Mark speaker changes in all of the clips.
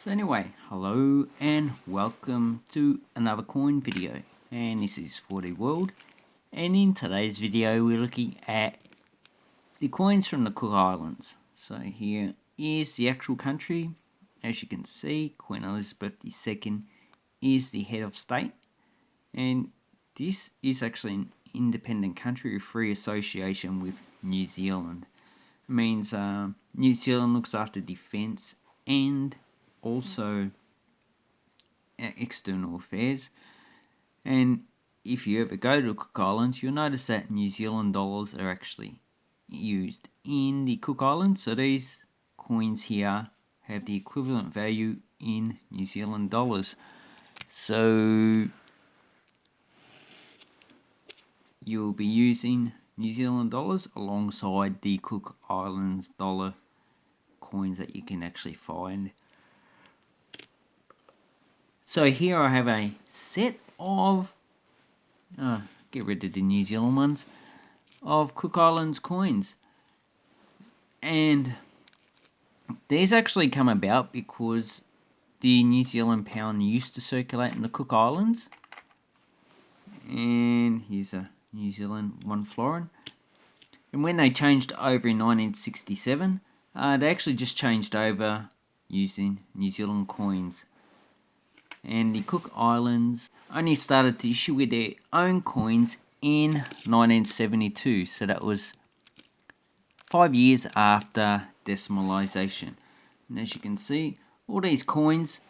Speaker 1: So anyway, hello and welcome to another coin video, and this is 4D World, and in today's video we're looking at the coins from the Cook Islands. So here is the actual country. As you can see, Queen Elizabeth II is the head of state, and this is actually an independent country with free association with New Zealand. It means New Zealand looks after defence and also external affairs. And if you ever go to the Cook Islands, you'll notice that New Zealand dollars are actually used in the Cook Islands. So these coins here have the equivalent value in New Zealand dollars. So you'll be using New Zealand dollars alongside the Cook Islands dollar coins that you can actually find. So here I have a set of, get rid of the New Zealand ones, of Cook Islands coins. And these actually come about because the New Zealand pound used to circulate in the Cook Islands. And here's a New Zealand 1 florin. And when they changed over in 1967, they actually just changed over using New Zealand coins. And the Cook Islands only started to issue with their own coins in 1972. So that was 5 years after decimalisation. And as you can see, all these coins,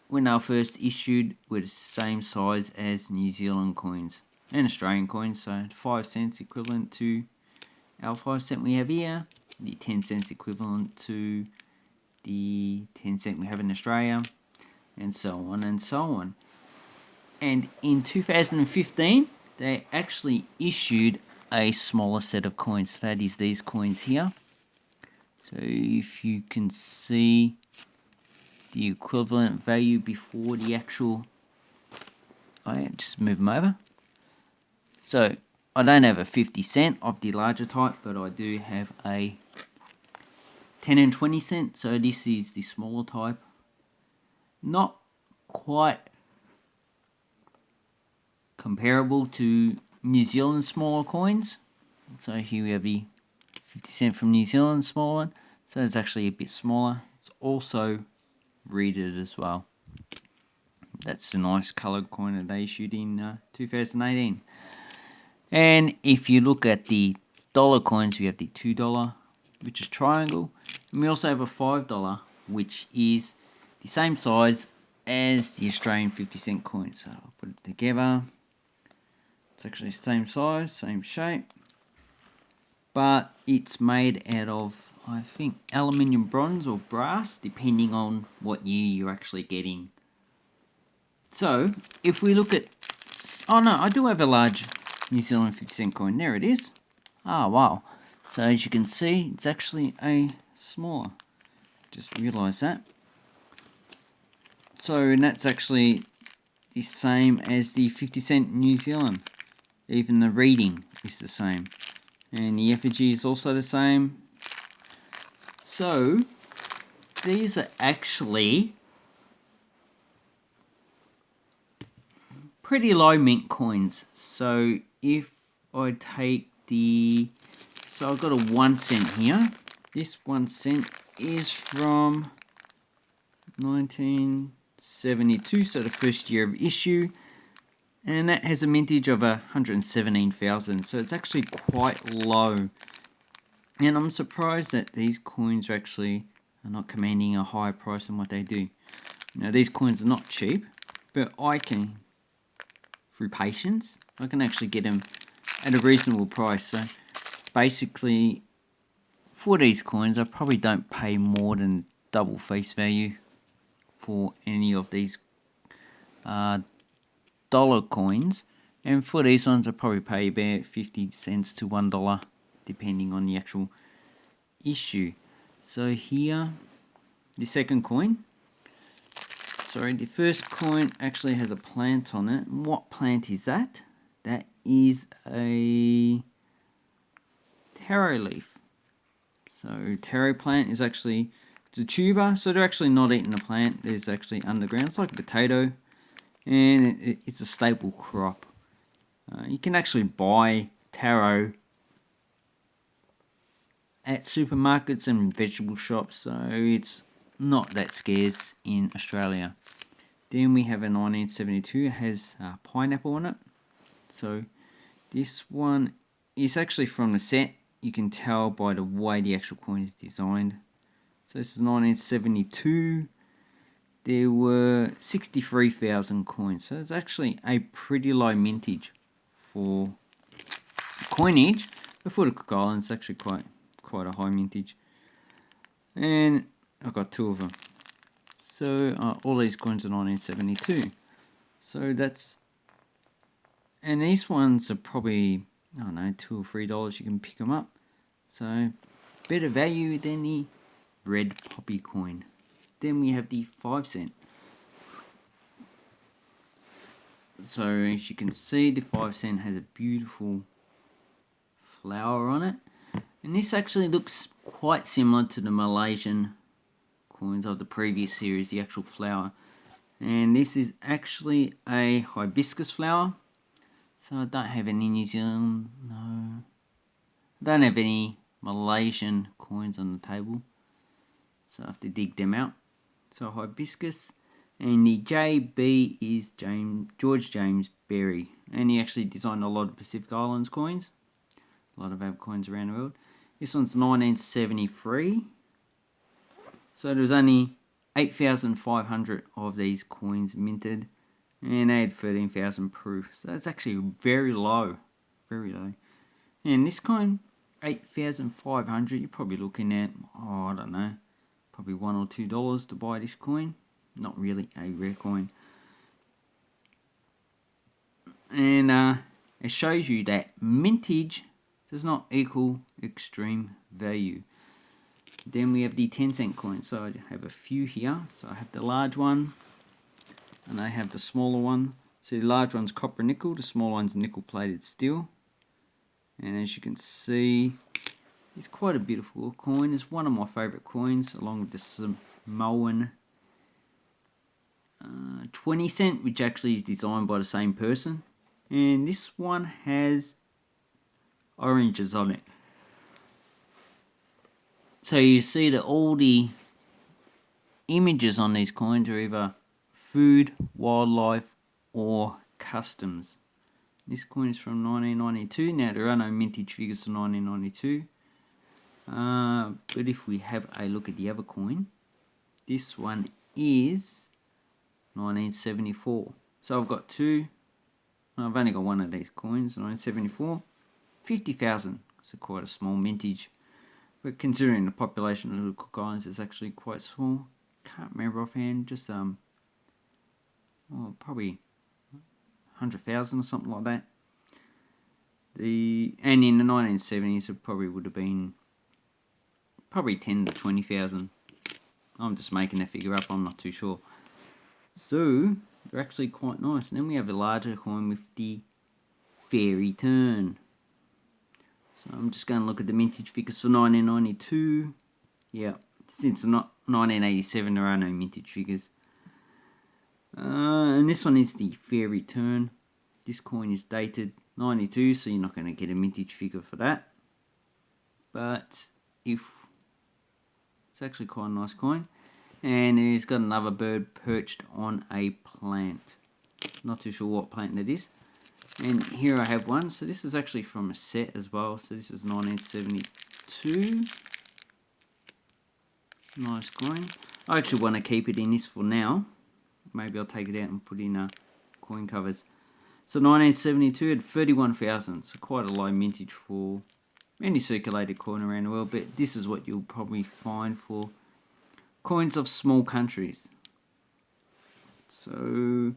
Speaker 1: when they were first issued, were the same size as New Zealand coins and Australian coins. So 5 cents equivalent to our 5 cent we have here, the 10 cents equivalent to the 10 cent we have in Australia, and so on and so on. And in 2015, they actually issued a smaller set of coins. That is these coins here. So if you can see the equivalent value before the actual, just move them over. So I don't have a 50 cent of the larger type, but I do have a 10 and 20 cent. So this is the smaller type. Not quite comparable to New Zealand smaller coins. So here we have the 50 cent from New Zealand, small one. So it's actually a bit smaller. It's also reeded as well. That's the nice coloured coin that they issued in 2018. And if you look at the dollar coins, we have the $2, which is triangle. And we also have a $5, which is the same size as the Australian 50 cent coin. So I'll put it together. It's actually the same size, same shape, but it's made out of, I think, aluminium, bronze or brass, depending on what year you're actually getting. So if we look at, oh no, I do have a large New Zealand 50 cent coin. There it is. Ah, wow. So as you can see, it's actually a smaller. Just realised that. So, and that's actually the same as the 50 cent New Zealand. Even the reading is the same. And the effigy is also the same. So, these are actually pretty low mint coins. So, if I take so I've got a 1 cent here. This 1 cent is from 1972, so the first year of issue, and that has a mintage of 117,000, so it's actually quite low. And I'm surprised that these coins are not commanding a higher price than what they do. Now these coins are not cheap, but I can, through patience, I can actually get them at a reasonable price. So basically, for these coins, I probably don't pay more than double face value for any of these dollar coins, and for these ones I probably pay about 50 cents to $1 depending on the actual issue. So here, the second coin, the first coin actually has a plant on it. And what plant is that? That is a taro leaf. So taro plant is actually It's a tuber, so they're actually not eating the plant. There's actually underground. It's like a potato, and it's a staple crop. You can actually buy taro at supermarkets and vegetable shops, so it's not that scarce in Australia. Then we have a 1972. It has pineapple on it. So this one is actually from the set. You can tell by the way the actual coin is designed. So this is 1972. There were 63,000 coins. So it's actually a pretty low mintage for coinage. But for the Cook Islands, it's actually quite a high mintage. And I've got 2 of them. So all these coins are 1972. So that's... And these ones are probably, I don't know, $2 or $3 you can pick them up. So better value than the red poppy coin. Then we have the 5 cent. So as you can see, the 5 cent has a beautiful flower on it. And this actually looks quite similar to the Malaysian coins of the previous series, the actual flower. And this is actually a hibiscus flower. So I don't have any New Zealand, no. I don't have any Malaysian coins on the table. So I have to dig them out. So hibiscus. And the JB is George James Berry. And he actually designed a lot of Pacific Islands coins. A lot of other coins around the world. This one's 1973. So there was only 8,500 of these coins minted. And they had 13,000 proof. So that's actually very low. Very low. And this coin, 8,500, you're probably looking at, I don't know, probably $1 or $2 to buy this coin. Not really a rare coin. And it shows you that mintage does not equal extreme value. Then we have the 10 cent coin. So I have a few here. So I have the large one. And I have the smaller one. So the large one's copper nickel, the small one's nickel plated steel. And as you can see, it's quite a beautiful coin. It's one of my favourite coins, along with the Samoan 20 cent, which actually is designed by the same person. And this one has oranges on it. So you see that all the images on these coins are either food, wildlife, or customs. This coin is from 1992. Now there are no mintage figures for 1992. But if we have a look at the other coin, this one is 1974. So I've got 2. I've only got one of these coins, 1974. 50,000. So quite a small mintage. But considering the population of the Cook Islands is actually quite small. Can't remember offhand. Just probably 100,000 or something like that. And in the 1970s it probably would have been probably 10 to 20,000. I'm just making that figure up, I'm not too sure. So they're actually quite nice. And then we have a larger coin with the fairy turn. So I'm just going to look at the mintage figures for 1992. Yeah, since not 1987 there are no mintage figures. And this one is the fairy turn. This coin is dated 92, so you're not going to get a mintage figure for that. But it's actually quite a nice coin. And it's got another bird perched on a plant. Not too sure what plant that is. And here I have one. So this is actually from a set as well. So this is 1972. Nice coin. I actually want to keep it in this for now. Maybe I'll take it out and put in coin covers. So 1972 had 31,000. So quite a low mintage for any circulated coin around the world. But this is what you'll probably find for coins of small countries. So,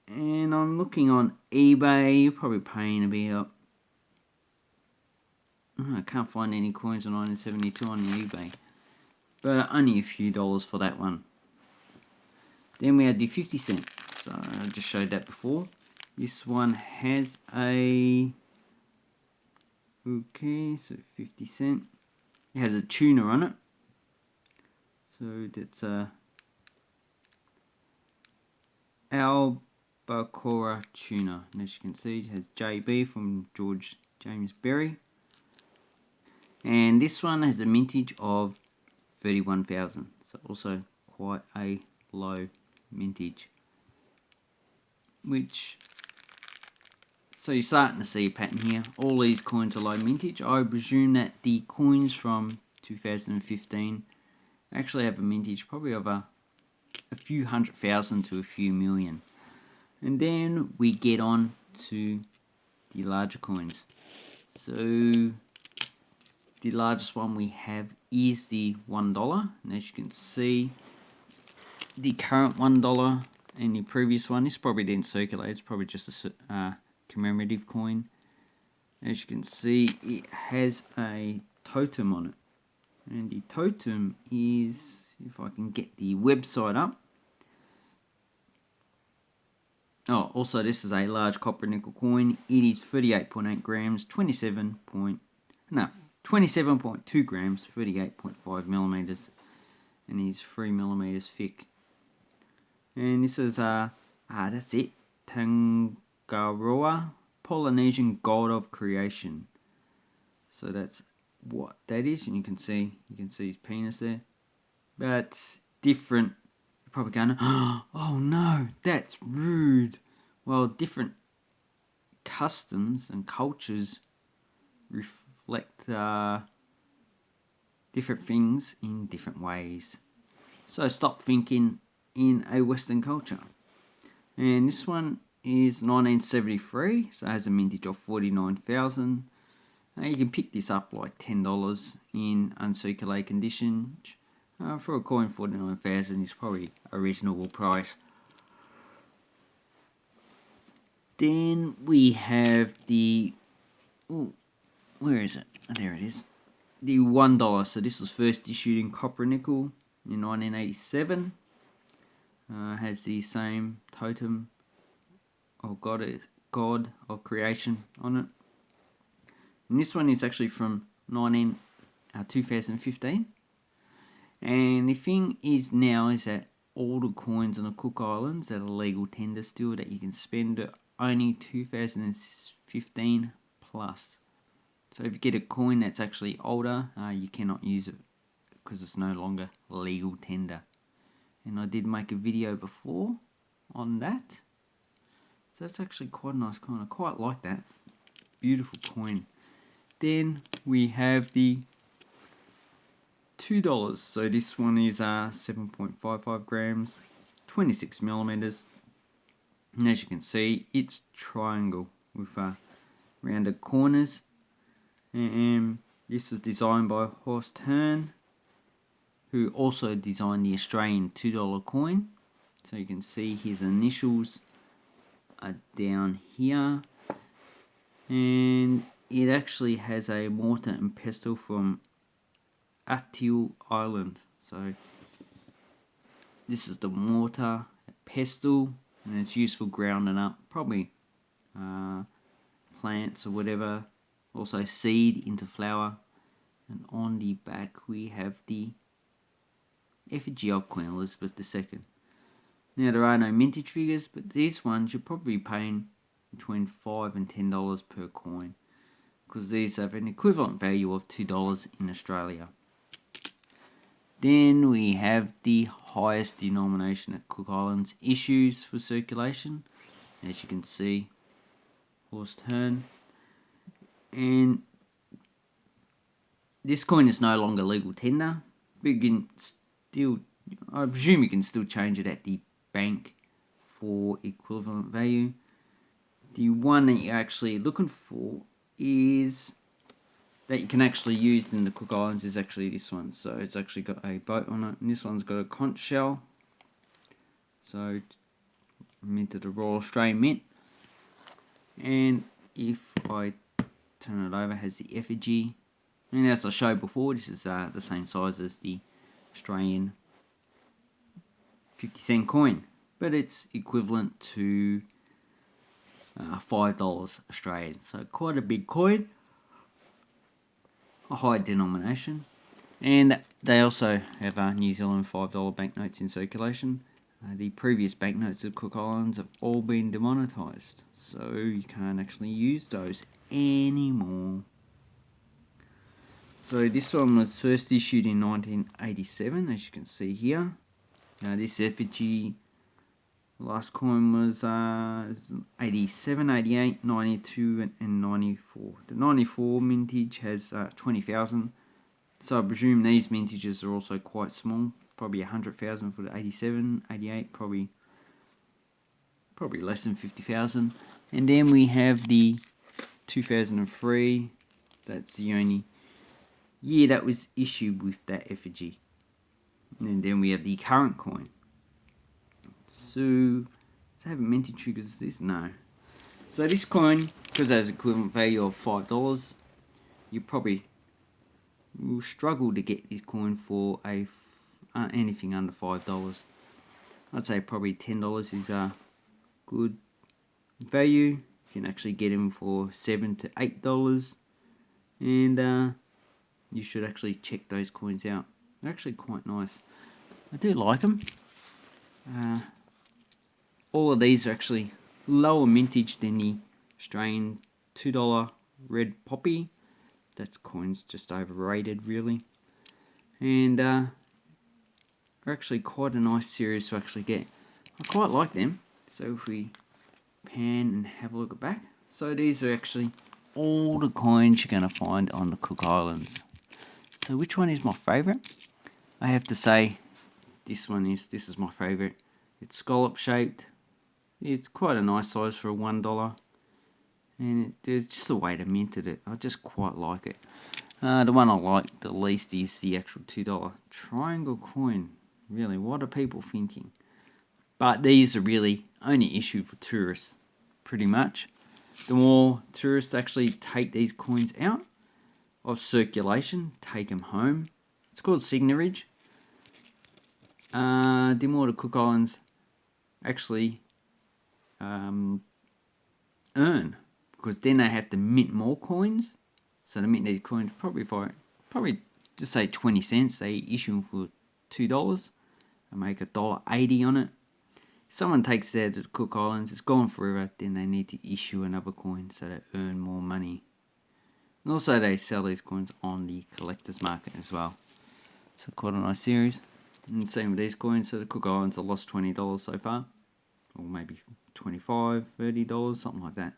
Speaker 1: and I'm looking on eBay. You're probably paying about, I can't find any coins on 1972 on eBay. But only a few dollars for that one. Then we had the 50 cent. So I just showed that before. This one has a, okay, so 50 cent. It has a tuna on it. So that's a albacore tuna. And as you can see, it has JB from George James Berry. And this one has a mintage of 31,000. So also quite a low mintage. So you're starting to see a pattern here. All these coins are low mintage. I presume that the coins from 2015 actually have a mintage probably of a few 100,000 to a few million. And then we get on to the larger coins. So the largest one we have is the $1. And as you can see, the current $1 and the previous one, this probably didn't circulate. It's probably just a commemorative coin. As you can see, it has a totem on it. And the totem is, if I can get the website up. Oh, also this is a large copper nickel coin. It is 38.8 grams, 27.2 grams, 38.5 millimeters, and is 3 millimeters thick. And this is that's it, Tangaroa, Polynesian god of creation. So that's what that is, and you can see his penis there. But different. You're probably going, oh no, that's rude. Well, different customs and cultures reflect different things in different ways. So stop thinking in a Western culture. And this one is 1973, so it has a mintage of 49,000. You can pick this up like $10 in uncirculated condition. For a coin, 49,000 is probably a reasonable price. Then we have the, where is it? Oh, there it is. The $1. So this was first issued in copper nickel in 1987. Has the same totem or god of creation on it. And this one is actually from 2015. And the thing is now is that all the coins on the Cook Islands that are legal tender still that you can spend are only 2015 plus. So if you get a coin that's actually older, you cannot use it because it's no longer legal tender. And I did make a video before on that. So that's actually quite a nice coin. I quite like that. Beautiful coin. Then we have the $2. So this one is 7.55 grams, 26 millimeters. And as you can see, it's triangle with rounded corners. And this was designed by Horst Hearn, who also designed the Australian $2 coin. So you can see his initials are down here. And it actually has a mortar and pestle from Atil Island. So this is the mortar pestle, and it's used for grounding up probably plants or whatever. Also seed into flour. And on the back we have the effigy of Queen Elizabeth II. Now there are no mintage figures, but these ones you're probably paying between $5 and $10 per coin, because these have an equivalent value of $2 in Australia. Then we have the highest denomination that Cook Islands issues for circulation. As you can see, Horst Hearn. And this coin is no longer legal tender, but you can still, I presume you can still change it at the bank for equivalent value. The one that you're actually looking for is that you can actually use in the Cook Islands is actually this one. So it's actually got a boat on it, and this one's got a conch shell. So minted the Royal Australian Mint. And if I turn it over, it has the effigy. And as I showed before, this is the same size as the Australian 50-cent coin, but it's equivalent to $5 Australian. So quite a big coin. A high denomination. And they also have New Zealand $5 banknotes in circulation. The previous banknotes of Cook Islands have all been demonetised, so you can't actually use those anymore. So this one was first issued in 1987, as you can see here. Now this effigy, the last coin was 87, 88, 92 and 94. The 94 mintage has 20,000. So I presume these mintages are also quite small. Probably 100,000 for the 87, 88, probably less than 50,000. And then we have the 2003. That's the only year that was issued with that effigy. And then we have the current coin. So, does it have a mintage trigger as this? No. So this coin, because it has equivalent value of $5, you probably will struggle to get this coin for anything under $5. I'd say probably $10 is a good value. You can actually get them for $7 to $8, and you should actually check those coins out. They're actually quite nice. I do like them. All of these are actually lower mintage than the Australian $2 red poppy. That coin's just overrated, really. And are actually quite a nice series to actually get. I quite like them. So if we pan and have a look at back. So these are actually all the coins you're going to find on the Cook Islands. So which one is my favourite? I have to say this is my favourite. It's scallop shaped. It's quite a nice size for a $1. And it's just the way they minted it. I just quite like it. The one I like the least is the actual $2 triangle coin. Really, what are people thinking? But these are really only issued for tourists, pretty much. The more tourists actually take these coins out of circulation, take them home. It's called signerage. The more the Cook Islands actually earn, because then they have to mint more coins. So to mint these coins, probably just say 20 cents. They issue them for $2 and make $1.80 on it. If someone takes that to the Cook Islands, it's gone forever. Then they need to issue another coin so they earn more money. And also they sell these coins on the collector's market as well. So quite a nice series. And same with these coins. So the Cook Islands have lost $20 so far, or maybe $25, $30, something like that.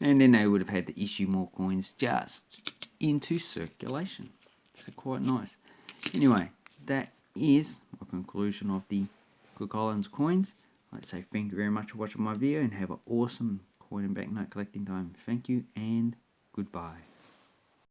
Speaker 1: And then they would have had to issue more coins just into circulation. So quite nice. Anyway, that is my conclusion of the Cook Islands coins. I'd like to say thank you very much for watching my video and have an awesome coin and banknote collecting time. Thank you and goodbye.